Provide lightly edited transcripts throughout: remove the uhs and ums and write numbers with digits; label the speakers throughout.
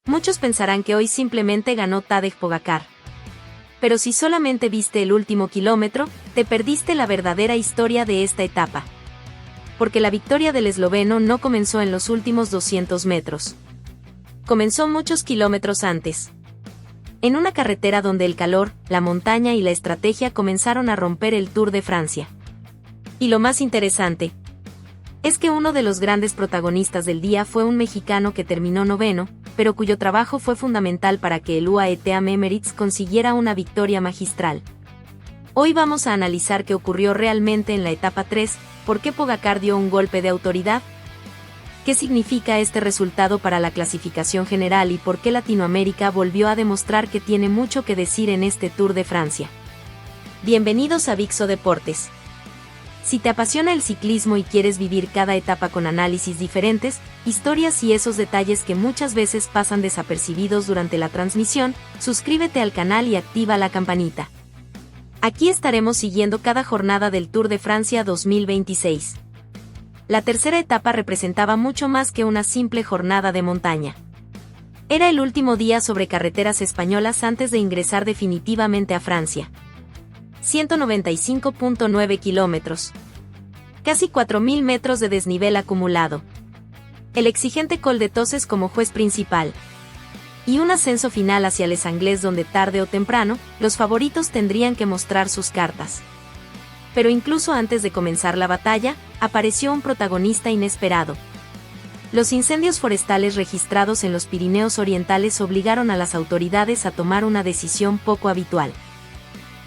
Speaker 1: Muchos pensarán que hoy simplemente ganó Tadej Pogačar. Pero si solamente viste el último kilómetro, te perdiste la verdadera historia de esta etapa. Porque la victoria del esloveno no comenzó en los últimos 200 metros. Comenzó muchos kilómetros antes. En una carretera donde el calor, la montaña y la estrategia comenzaron a romper el Tour de Francia. Y lo más interesante es que uno de los grandes protagonistas del día fue un mexicano que terminó noveno, pero cuyo trabajo fue fundamental para que el UAE Team Emirates consiguiera una victoria magistral. Hoy vamos a analizar qué ocurrió realmente en la etapa 3, por qué Pogačar dio un golpe de autoridad, qué significa este resultado para la clasificación general y por qué Latinoamérica volvió a demostrar que tiene mucho que decir en este Tour de Francia. Bienvenidos a Vixo Deportes. Si te apasiona el ciclismo y quieres vivir cada etapa con análisis diferentes, historias y esos detalles que muchas veces pasan desapercibidos durante la transmisión, suscríbete al canal y activa la campanita. Aquí estaremos siguiendo cada jornada del Tour de Francia 2026. La tercera etapa representaba mucho más que una simple jornada de montaña. Era el último día sobre carreteras españolas antes de ingresar definitivamente a Francia. 195.9 kilómetros. Casi 4.000 metros de desnivel acumulado. El exigente Col de Toses como juez principal. Y un ascenso final hacia Les Anglais donde tarde o temprano, los favoritos tendrían que mostrar sus cartas. Pero incluso antes de comenzar la batalla, apareció un protagonista inesperado. Los incendios forestales registrados en los Pirineos Orientales obligaron a las autoridades a tomar una decisión poco habitual.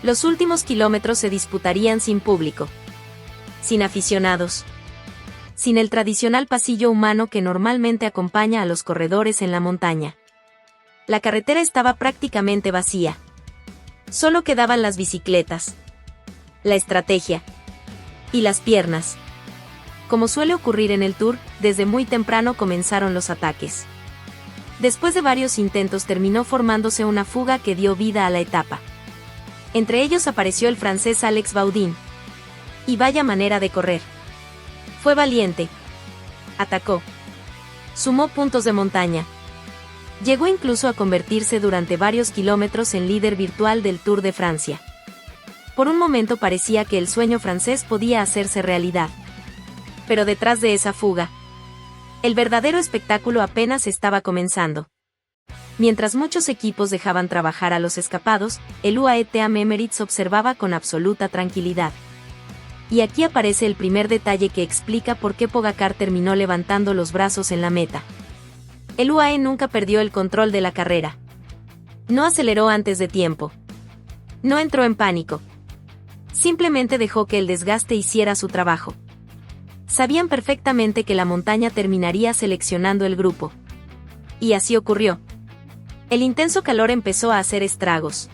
Speaker 1: Los últimos kilómetros se disputarían sin público, sin aficionados, sin el tradicional pasillo humano que normalmente acompaña a los corredores en la montaña. La carretera estaba prácticamente vacía. Solo quedaban las bicicletas, la estrategia y las piernas. Como suele ocurrir en el Tour, desde muy temprano comenzaron los ataques. Después de varios intentos terminó formándose una fuga que dio vida a la etapa. Entre ellos apareció el francés Alex Baudin. Y vaya manera de correr. Fue valiente. Atacó. Sumó puntos de montaña. Llegó incluso a convertirse durante varios kilómetros en líder virtual del Tour de Francia. Por un momento parecía que el sueño francés podía hacerse realidad. Pero detrás de esa fuga, el verdadero espectáculo apenas estaba comenzando. Mientras muchos equipos dejaban trabajar a los escapados, el UAE Team Emirates observaba con absoluta tranquilidad. Y aquí aparece el primer detalle que explica por qué Pogačar terminó levantando los brazos en la meta. El UAE nunca perdió el control de la carrera. No aceleró antes de tiempo. No entró en pánico. Simplemente dejó que el desgaste hiciera su trabajo. Sabían perfectamente que la montaña terminaría seleccionando el grupo. Y así ocurrió. El intenso calor empezó a hacer estragos.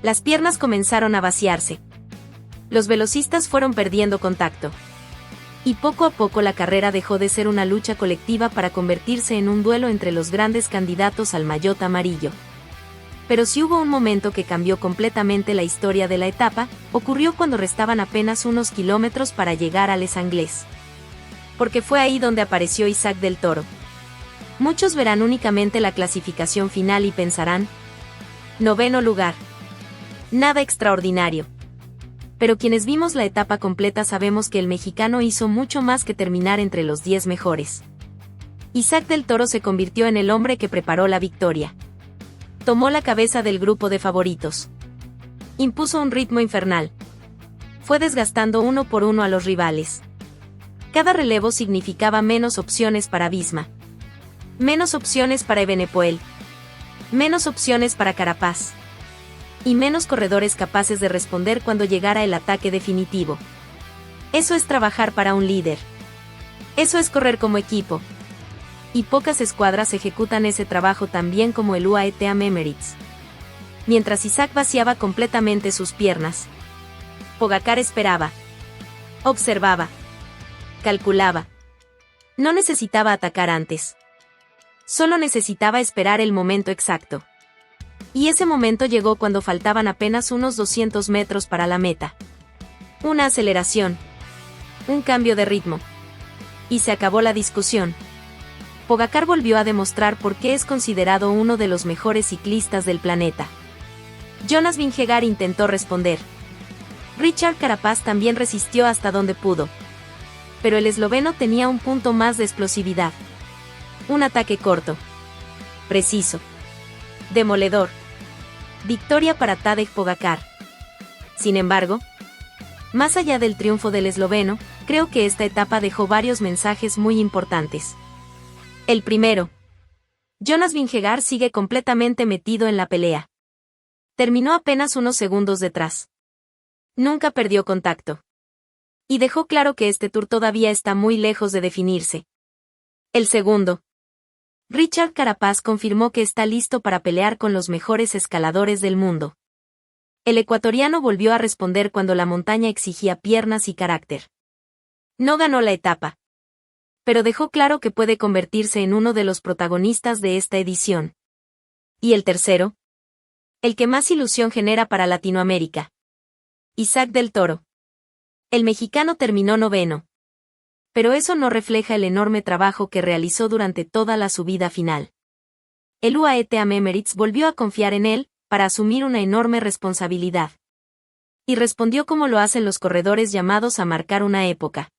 Speaker 1: Las piernas comenzaron a vaciarse. Los velocistas fueron perdiendo contacto. Y poco a poco la carrera dejó de ser una lucha colectiva para convertirse en un duelo entre los grandes candidatos al maillot amarillo. Pero si hubo un momento que cambió completamente la historia de la etapa, ocurrió cuando restaban apenas unos kilómetros para llegar a Les Anglais. Porque fue ahí donde apareció Isaac del Toro. Muchos verán únicamente la clasificación final y pensarán: noveno lugar. Nada extraordinario. Pero quienes vimos la etapa completa sabemos que el mexicano hizo mucho más que terminar entre los 10 mejores. Isaac del Toro se convirtió en el hombre que preparó la victoria. Tomó la cabeza del grupo de favoritos. Impuso un ritmo infernal. Fue desgastando uno por uno a los rivales. Cada relevo significaba menos opciones para Visma. Menos opciones para Evenepoel. Menos opciones para Carapaz. Y menos corredores capaces de responder cuando llegara el ataque definitivo. Eso es trabajar para un líder. Eso es correr como equipo. Y pocas escuadras ejecutan ese trabajo tan bien como el UAE Team Emirates. Mientras Isaac vaciaba completamente sus piernas, Pogačar esperaba. Observaba. Calculaba. No necesitaba atacar antes. Solo necesitaba esperar el momento exacto. Y ese momento llegó cuando faltaban apenas unos 200 metros para la meta. Una aceleración. Un cambio de ritmo. Y se acabó la discusión. Pogačar volvió a demostrar por qué es considerado uno de los mejores ciclistas del planeta. Jonas Vingegaard intentó responder. Richard Carapaz también resistió hasta donde pudo. Pero el esloveno tenía un punto más de explosividad. Un ataque corto. Preciso. Demoledor. Victoria para Tadej Pogačar. Sin embargo, más allá del triunfo del esloveno, creo que esta etapa dejó varios mensajes muy importantes. El primero. Jonas Vingegaard sigue completamente metido en la pelea. Terminó apenas unos segundos detrás. Nunca perdió contacto. Y dejó claro que este Tour todavía está muy lejos de definirse. El segundo. Richard Carapaz confirmó que está listo para pelear con los mejores escaladores del mundo. El ecuatoriano volvió a responder cuando la montaña exigía piernas y carácter. No ganó la etapa, pero dejó claro que puede convertirse en uno de los protagonistas de esta edición. Y el tercero, el que más ilusión genera para Latinoamérica. Isaac del Toro. El mexicano terminó noveno. Pero eso no refleja el enorme trabajo que realizó durante toda la subida final. El UAE Team Emirates volvió a confiar en él, para asumir una enorme responsabilidad. Y respondió como lo hacen los corredores llamados a marcar una época.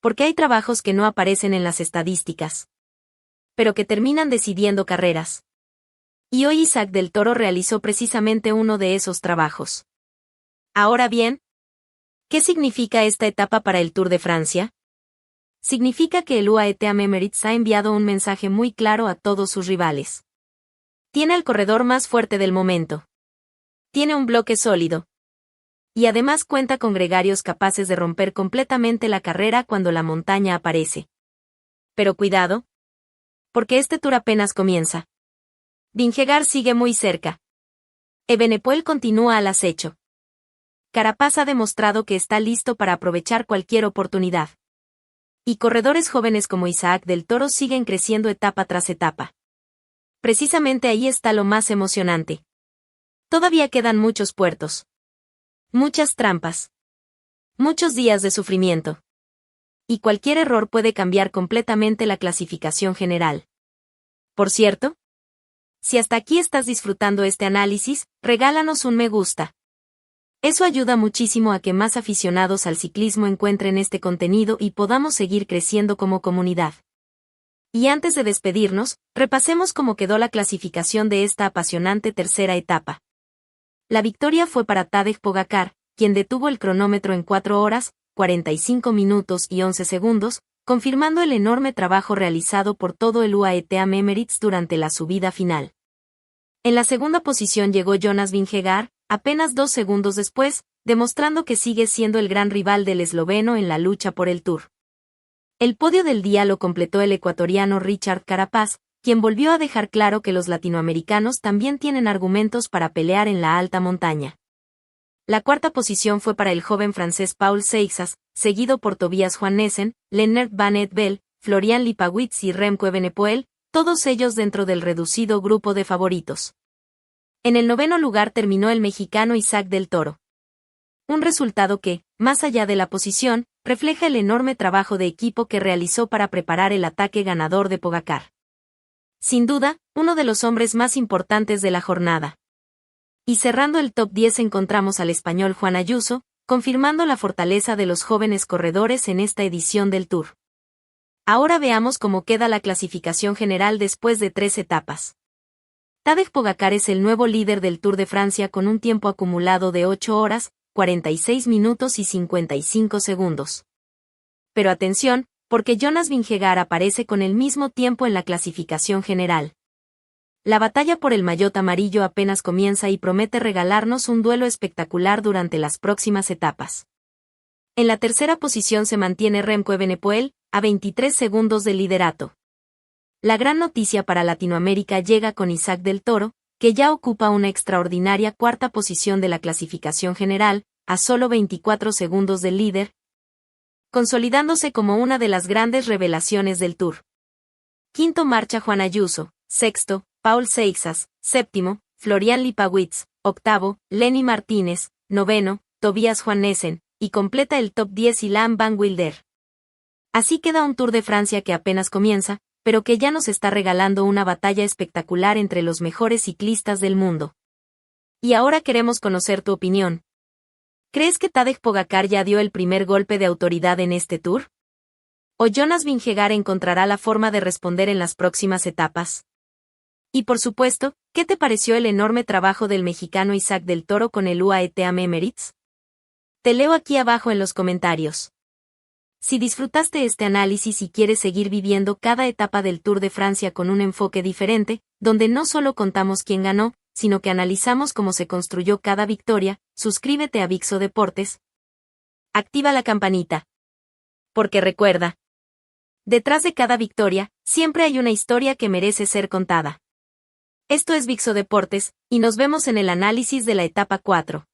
Speaker 1: Porque hay trabajos que no aparecen en las estadísticas, pero que terminan decidiendo carreras. Y hoy Isaac del Toro realizó precisamente uno de esos trabajos. Ahora bien, ¿qué significa esta etapa para el Tour de Francia? Significa que el UAE Team Emirates ha enviado un mensaje muy claro a todos sus rivales. Tiene el corredor más fuerte del momento. Tiene un bloque sólido. Y además cuenta con gregarios capaces de romper completamente la carrera cuando la montaña aparece. Pero cuidado, porque este Tour apenas comienza. Vingegaard sigue muy cerca. Evenepoel continúa al acecho. Carapaz ha demostrado que está listo para aprovechar cualquier oportunidad. Y corredores jóvenes como Isaac del Toro siguen creciendo etapa tras etapa. Precisamente ahí está lo más emocionante. Todavía quedan muchos puertos. Muchas trampas. Muchos días de sufrimiento. Y cualquier error puede cambiar completamente la clasificación general. Por cierto, si hasta aquí estás disfrutando este análisis, regálanos un me gusta. Eso ayuda muchísimo a que más aficionados al ciclismo encuentren este contenido y podamos seguir creciendo como comunidad. Y antes de despedirnos, repasemos cómo quedó la clasificación de esta apasionante tercera etapa. La victoria fue para Tadej Pogačar, quien detuvo el cronómetro en 4 horas, 45 minutos y 11 segundos, confirmando el enorme trabajo realizado por todo el UAE Team Emirates durante la subida final. En la segunda posición llegó Jonas Vingegaard, apenas 2 segundos después, demostrando que sigue siendo el gran rival del esloveno en la lucha por el Tour. El podio del día lo completó el ecuatoriano Richard Carapaz, quien volvió a dejar claro que los latinoamericanos también tienen argumentos para pelear en la alta montaña. La cuarta posición fue para el joven francés Paul Seixas, seguido por Tobias Juan Nessen, Lennart Van Eetveld, Florian Lipawitz y Remco Evenepoel, todos ellos dentro del reducido grupo de favoritos. En el noveno lugar terminó el mexicano Isaac del Toro. Un resultado que, más allá de la posición, refleja el enorme trabajo de equipo que realizó para preparar el ataque ganador de Pogačar. Sin duda, uno de los hombres más importantes de la jornada. Y cerrando el top 10 encontramos al español Juan Ayuso, confirmando la fortaleza de los jóvenes corredores en esta edición del Tour. Ahora veamos cómo queda la clasificación general después de 3 etapas. Tadej Pogačar es el nuevo líder del Tour de Francia con un tiempo acumulado de 8 horas, 46 minutos y 55 segundos. Pero atención, porque Jonas Vingegaard aparece con el mismo tiempo en la clasificación general. La batalla por el maillot amarillo apenas comienza y promete regalarnos un duelo espectacular durante las próximas etapas. En la tercera posición se mantiene Remco Evenepoel, a 23 segundos del liderato. La gran noticia para Latinoamérica llega con Isaac del Toro, que ya ocupa una extraordinaria cuarta posición de la clasificación general, a solo 24 segundos del líder, consolidándose como una de las grandes revelaciones del Tour. Quinto marcha Juan Ayuso, sexto, Paul Seixas, séptimo, Florian Lipawitz, octavo, Lenny Martínez, noveno, Tobias Juan Nessen, y completa el top 10 Ilan Van Wilder. Así queda un Tour de Francia que apenas comienza, pero que ya nos está regalando una batalla espectacular entre los mejores ciclistas del mundo. Y ahora queremos conocer tu opinión. ¿Crees que Tadej Pogačar ya dio el primer golpe de autoridad en este Tour? ¿O Jonas Vingegaard encontrará la forma de responder en las próximas etapas? Y por supuesto, ¿qué te pareció el enorme trabajo del mexicano Isaac del Toro con el UAE Team Emirates? Te leo aquí abajo en los comentarios. Si disfrutaste este análisis y quieres seguir viviendo cada etapa del Tour de Francia con un enfoque diferente, donde no solo contamos quién ganó, sino que analizamos cómo se construyó cada victoria, suscríbete a Vixo Deportes. Activa la campanita. Porque recuerda, detrás de cada victoria, siempre hay una historia que merece ser contada. Esto es Vixo Deportes, y nos vemos en el análisis de la etapa 4.